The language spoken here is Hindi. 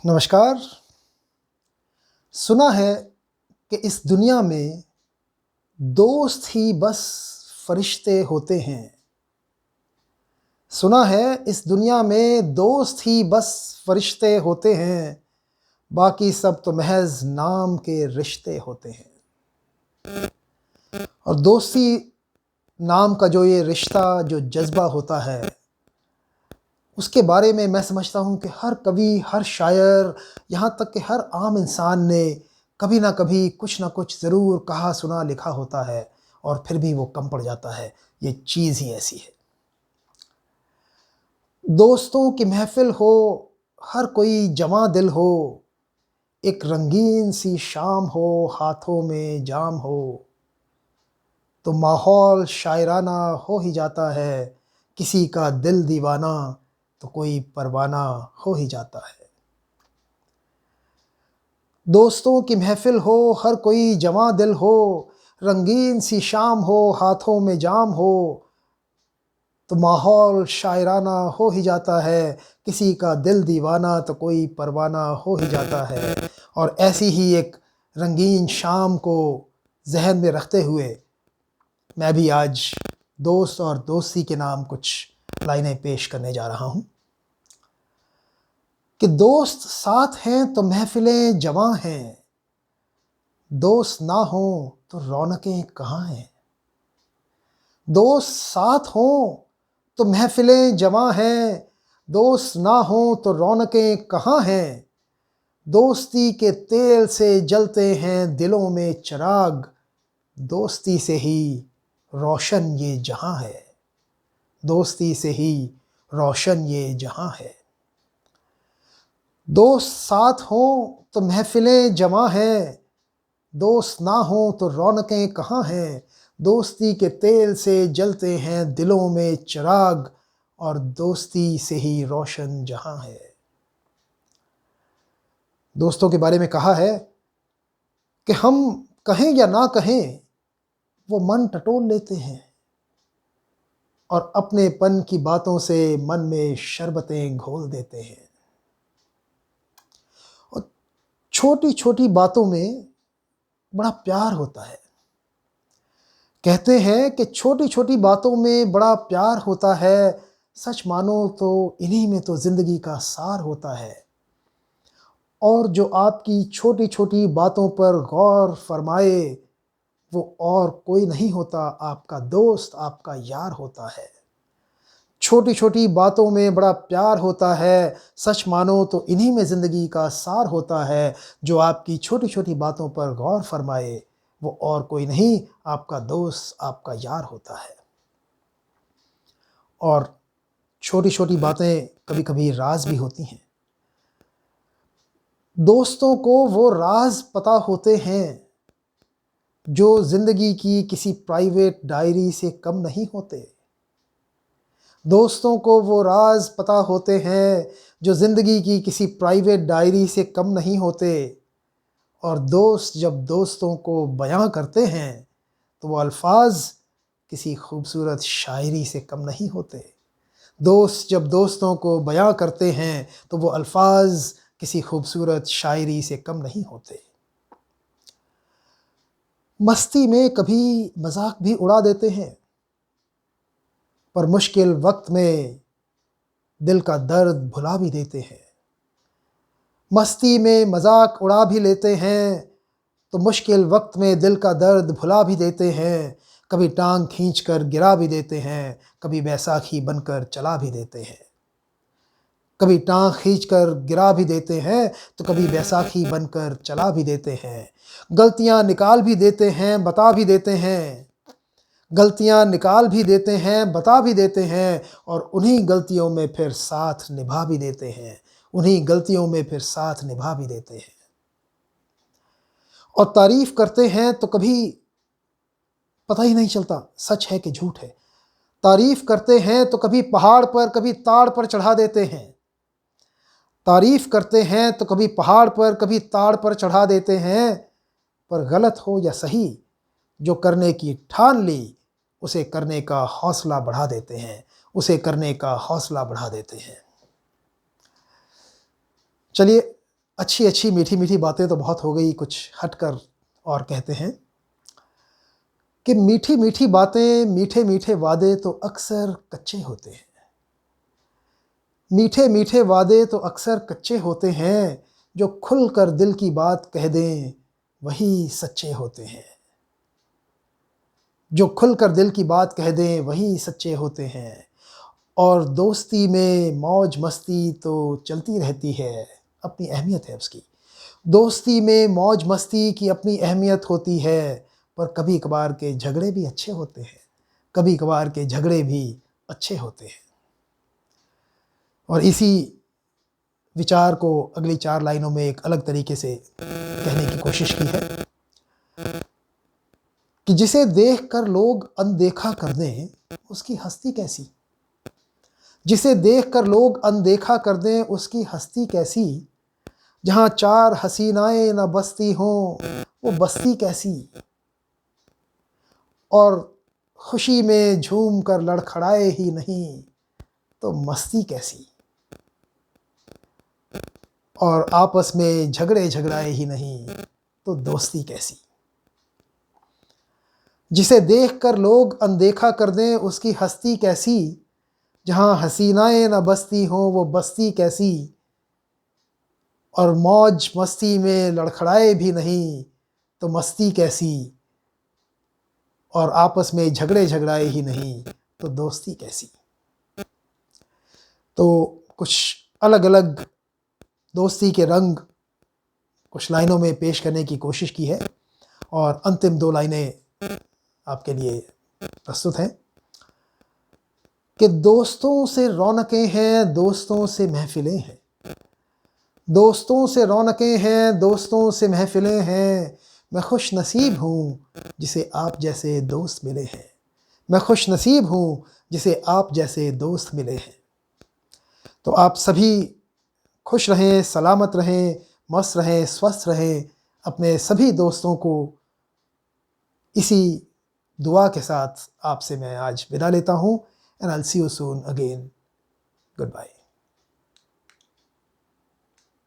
नमस्कार। सुना है कि इस दुनिया में दोस्त ही बस फरिश्ते होते हैं। सुना है इस दुनिया में दोस्त ही बस फरिश्ते होते हैं, बाकी सब तो महज़ नाम के रिश्ते होते हैं। और दोस्ती नाम का जो ये रिश्ता, जो जज़्बा होता है, उसके बारे में मैं समझता हूँ कि हर कवि, हर शायर, यहाँ तक कि हर आम इंसान ने कभी ना कभी कुछ ना कुछ ज़रूर कहा, सुना, लिखा होता है और फिर भी वो कम पड़ जाता है। ये चीज़ ही ऐसी है। दोस्तों की महफ़िल हो, हर कोई जवां दिल हो, एक रंगीन सी शाम हो, हाथों में जाम हो, तो माहौल शायराना हो ही जाता है। किसी का दिल दीवाना तो कोई परवाना हो ही जाता है। दोस्तों की महफ़िल हो, हर कोई जवां दिल हो, रंगीन सी शाम हो, हाथों में जाम हो, तो माहौल शायराना हो ही जाता है। किसी का दिल दीवाना तो कोई परवाना हो ही जाता है। और ऐसी ही एक रंगीन शाम को ज़हन में रखते हुए मैं भी आज दोस्त और दोस्ती के नाम कुछ लाइनें पेश करने जा रहा हूँ कि दोस्त साथ हैं तो महफ़िलें जवां हैं, दोस्त ना हो तो रौनकें कहाँ हैं। दोस्त साथ हों तो महफ़िलें जवां हैं, दोस्त ना हो तो रौनकें कहाँ हैं। दोस्ती के तेल से जलते हैं दिलों में चिराग, दोस्ती से ही रोशन ये जहां है। दोस्ती से ही रोशन ये जहां है। दोस्त साथ हों तो महफ़िलें जवां हैं, दोस्त ना हो तो रौनकें कहाँ हैं। दोस्ती के तेल से जलते हैं दिलों में चिराग, और दोस्ती से ही रोशन जहां है। दोस्तों के बारे में कहा है कि हम कहें या ना कहें, वो मन टटोल लेते हैं और अपनेपन की बातों से मन में शरबतें घोल देते हैं। और छोटी छोटी बातों में बड़ा प्यार होता है। कहते हैं कि छोटी छोटी बातों में बड़ा प्यार होता है। सच मानो तो इन्हीं में तो ज़िंदगी का सार होता है। और जो आपकी छोटी छोटी बातों पर गौर फरमाए, वो और कोई नहीं होता, आपका दोस्त, आपका यार होता है। छोटी छोटी बातों में बड़ा प्यार होता है। सच मानो तो इन्हीं में ज़िंदगी का सार होता है। जो आपकी छोटी छोटी बातों पर गौर फरमाए, वो और कोई नहीं, आपका दोस्त, आपका यार होता है। और छोटी छोटी बातें कभी कभी राज भी होती हैं। दोस्तों को वो राज पता होते हैं जो ज़िंदगी की किसी प्राइवेट डायरी से कम नहीं होते। दोस्तों को वो राज पता होते हैं जो ज़िंदगी की किसी प्राइवेट डायरी से कम नहीं होते। और दोस्त जब दोस्तों को बयां करते हैं, तो वो अल्फाज किसी खूबसूरत शायरी से कम नहीं होते। दोस्त जब दोस्तों को बयां करते हैं, तो वो अल्फाज किसी खूबसूरत शायरी से कम नहीं होते। मस्ती में कभी मजाक भी उड़ा देते हैं, पर मुश्किल वक्त में दिल का दर्द भुला भी देते हैं। मस्ती में मजाक उड़ा भी लेते हैं, तो मुश्किल वक्त में दिल का दर्द भुला भी देते हैं। कभी टांग खींच कर गिरा भी देते हैं, कभी बैसाखी बनकर चला भी देते हैं। कभी टांग खींच कर गिरा भी देते हैं, तो कभी बैसाखी बनकर चला भी देते हैं। गलतियां निकाल भी देते हैं, बता भी देते हैं। गलतियां निकाल भी देते हैं, बता भी देते हैं, और उन्हीं गलतियों में फिर साथ निभा भी देते हैं। उन्हीं गलतियों में फिर साथ निभा भी देते हैं। और तारीफ करते हैं तो कभी पता ही नहीं चलता सच है कि झूठ है। तारीफ करते हैं तो कभी पहाड़ पर, कभी ताड़ पर चढ़ा देते हैं। तारीफ करते हैं तो कभी पहाड़ पर, कभी ताड़ पर चढ़ा देते हैं। पर गलत हो या सही, जो करने की ठान ली, उसे करने का हौसला बढ़ा देते हैं। उसे करने का हौसला बढ़ा देते हैं। चलिए, अच्छी अच्छी मीठी मीठी बातें तो बहुत हो गई, कुछ हटकर और कहते हैं कि मीठी मीठी बातें, मीठे मीठे वादे तो अक्सर कच्चे होते हैं। मीठे मीठे वादे तो अक्सर कच्चे होते हैं, जो खुलकर दिल की बात कह दें वही सच्चे होते हैं। जो खुलकर दिल की बात कह दें वही सच्चे होते हैं। और दोस्ती में मौज मस्ती तो चलती रहती है, अपनी अहमियत है उसकी। दोस्ती में मौज मस्ती की अपनी अहमियत होती है, पर कभी कभार के झगड़े भी अच्छे होते हैं। कभी कभार के झगड़े भी अच्छे होते हैं। और इसी विचार को अगली 4 लाइनों में एक अलग तरीके से कहने की कोशिश की है कि जिसे देखकर लोग अनदेखा कर दें उसकी हस्ती कैसी। जिसे देखकर लोग अनदेखा कर दें उसकी हस्ती कैसी। जहाँ 4 हसीनाएं न बसती हों वो बस्ती कैसी। और खुशी में झूम कर लड़खड़ाए ही नहीं तो मस्ती कैसी। और आपस में झगड़े झगड़ाए ही नहीं तो दोस्ती कैसी। जिसे देखकर लोग अनदेखा कर दें उसकी हस्ती कैसी। जहाँ हसीनाएं न बसती हों वो बस्ती कैसी। और मौज मस्ती में लड़खड़ाए भी नहीं तो मस्ती कैसी। और आपस में झगड़े झगड़ाए ही नहीं तो दोस्ती कैसी। तो कुछ अलग अलग दोस्ती के रंग कुछ लाइनों में पेश करने की कोशिश की है, और अंतिम 2 लाइनें आपके लिए प्रस्तुत हैं कि दोस्तों से रौनकें हैं, दोस्तों से महफिलें हैं। दोस्तों से रौनकें हैं, दोस्तों से महफिलें हैं। मैं खुश नसीब हूँ जिसे आप जैसे दोस्त मिले हैं। मैं खुश नसीब हूँ जिसे आप जैसे दोस्त मिले हैं। तो आप सभी खुश रहें, सलामत रहें, मस्त रहें, स्वस्थ रहें। अपने सभी दोस्तों को इसी दुआ के साथ आपसे मैं आज विदा लेता हूँ। And I will see you soon again. Good bye.